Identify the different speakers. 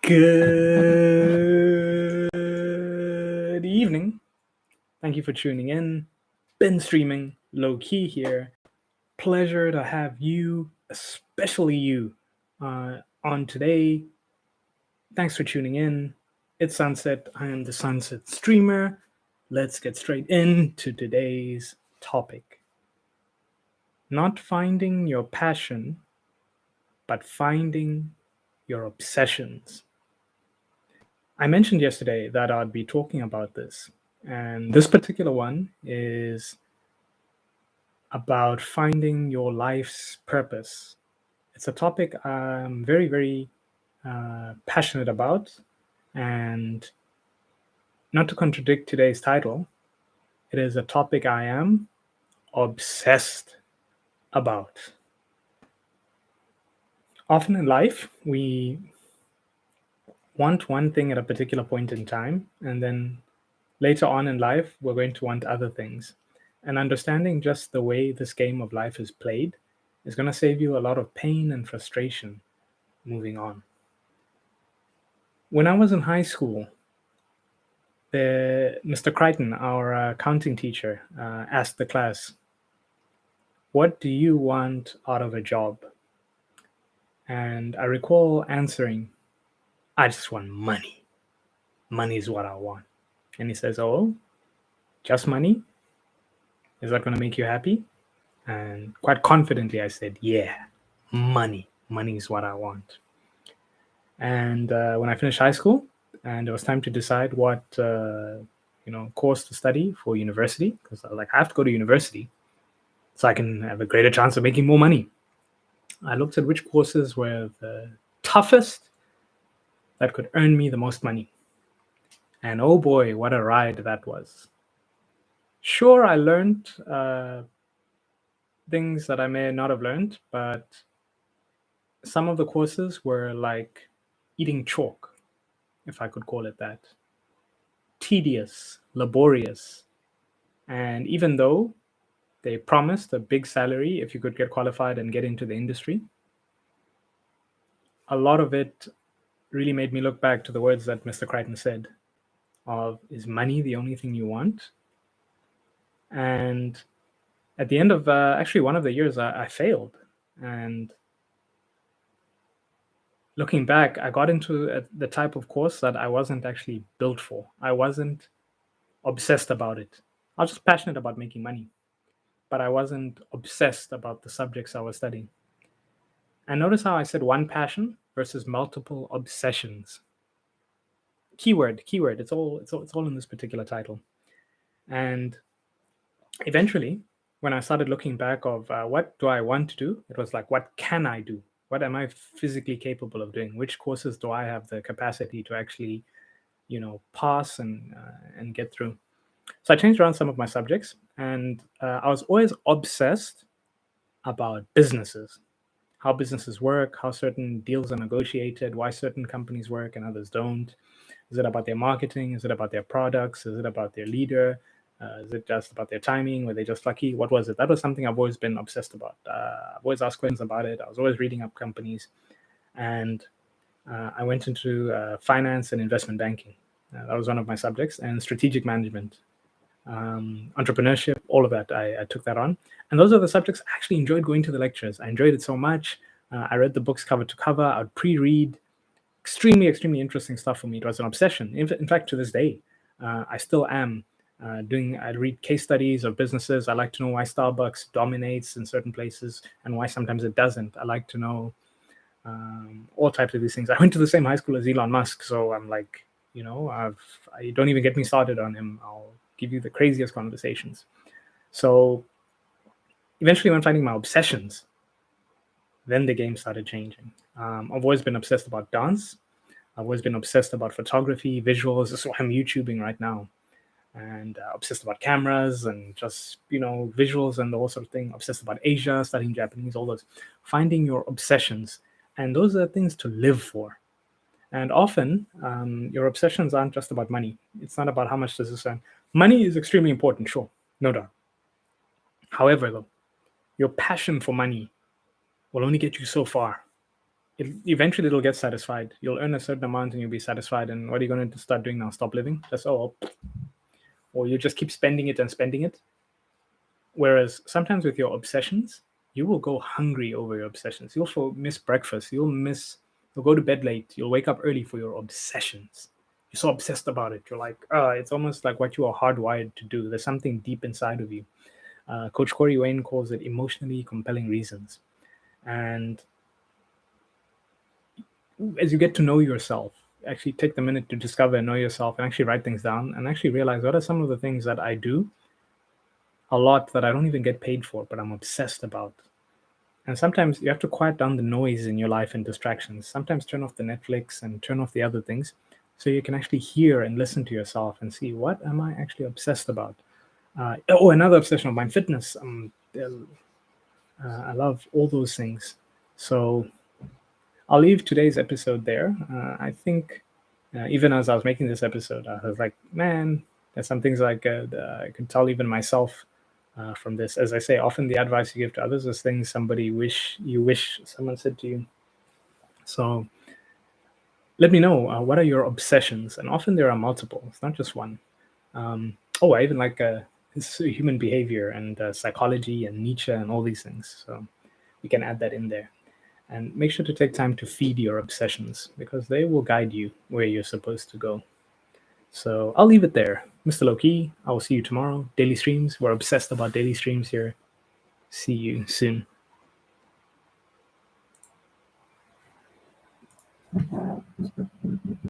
Speaker 1: Good evening. Thank you for tuning in. Been streaming low key here. Pleasure to have you, especially you, on today. Thanks for tuning in. It's sunset. I am the sunset streamer. Let's get straight into today's topic. Not finding your passion, but finding your obsessions. I mentioned yesterday that I'd be talking about this, and this particular one is about finding your life's purpose. It's a topic I'm very, very passionate about, and not to contradict today's title, it is a topic I am obsessed about. Often in life, we want one thing at a particular point in time, and then later on in life, we're going to want other things. And understanding just the way this game of life is played is going to save you a lot of pain and frustration moving on. When I was in high school, Mr. Crichton, our accounting teacher, asked the class, "What do you want out of a job?" And I recall answering, "I just want money. Money is what I want." And he says, "Oh, just money? Is that going to make you happy?" And quite confidently, I said, "Yeah, money. Money is what I want." And when I finished high school, and it was time to decide what course to study for university, because I was like, I have to go to university so I can have a greater chance of making more money. I looked at which courses were the toughest that could earn me the most money. And oh boy, what a ride that was. Sure, I learned things that I may not have learned, but some of the courses were like eating chalk, if I could call it that. Tedious, laborious. And even though they promised a big salary if you could get qualified and get into the industry, a lot of it really made me look back to the words that Mr. Crichton said of, is money the only thing you want? And at the end of actually one of the years, I failed. And looking back, I got into the type of course that I wasn't actually built for. I wasn't obsessed about it. I was just passionate about making money, but I wasn't obsessed about the subjects I was studying. And notice how I said one passion versus multiple obsessions. Keyword. It's all in this particular title. And eventually, when I started looking back of what do I want to do, it was like, what can I do? What am I physically capable of doing? Which courses do I have the capacity to actually, pass and get through? So I changed around some of my subjects, and I was always obsessed about businesses, how businesses work, how certain deals are negotiated, why certain companies work and others don't. Is it about their marketing? Is it about their products? Is it about their leader? Is it just about their timing? Were they just lucky? What was it? That was something I've always been obsessed about. I've always asked questions about it. I was always reading up companies. And I went into finance and investment banking. That was one of my subjects. And strategic management, entrepreneurship, all of that. I took that on. And those are the subjects I actually enjoyed going to the lectures. I enjoyed it so much. I read the books cover to cover. I would pre-read. Extremely, extremely interesting stuff for me. It was an obsession. In fact, to this day, I still am. I read case studies of businesses. I like to know why Starbucks dominates in certain places and why sometimes it doesn't. I like to know all types of these things. I went to the same high school as Elon Musk, so I'm like, I don't even get me started on him. I'll give you the craziest conversations. So eventually, when finding my obsessions, then the game started changing. I've always been obsessed about dance. I've always been obsessed about photography, visuals. That's why I'm YouTubing right now. And obsessed about cameras and just, visuals and all sort of thing. Obsessed about Asia, studying Japanese, all those. Finding your obsessions. And those are things to live for. And often, your obsessions aren't just about money. It's not about how much does this earn. Money is extremely important, sure, no doubt. However, though, your passion for money will only get you so far. eventually it'll get satisfied. You'll earn a certain amount and you'll be satisfied. And what are you going to start doing now? Stop living? Just, or you just keep spending it and spending it. Whereas sometimes with your obsessions, you will go hungry over your obsessions. You'll miss breakfast. You'll go to bed late. You'll wake up early for your obsessions. You're so obsessed about it. You're like, it's almost like what you are hardwired to do. There's something deep inside of you. Coach Corey Wayne calls it emotionally compelling reasons. And as you get to know yourself, actually take the minute to discover and know yourself and actually write things down and actually realize what are some of the things that I do a lot that I don't even get paid for, but I'm obsessed about. And sometimes you have to quiet down the noise in your life and distractions. Sometimes turn off the Netflix and turn off the other things so you can actually hear and listen to yourself and see what am I actually obsessed about. Another obsession of mine, fitness. I love all those things. So I'll leave today's episode there. I think even as I was making this episode, I was like, man, there's some things I could tell even myself from this. As I say, often the advice you give to others is things somebody wish someone said to you. So let me know, what are your obsessions? And often there are multiple. It's not just one. I even like human behavior and psychology and Nietzsche and all these things. So we can add that in there. And make sure to take time to feed your obsessions because they will guide you where you're supposed to go. So I'll leave it there. Mr. Lowkey, I will see you tomorrow. Daily streams. We're obsessed about daily streams here. See you soon.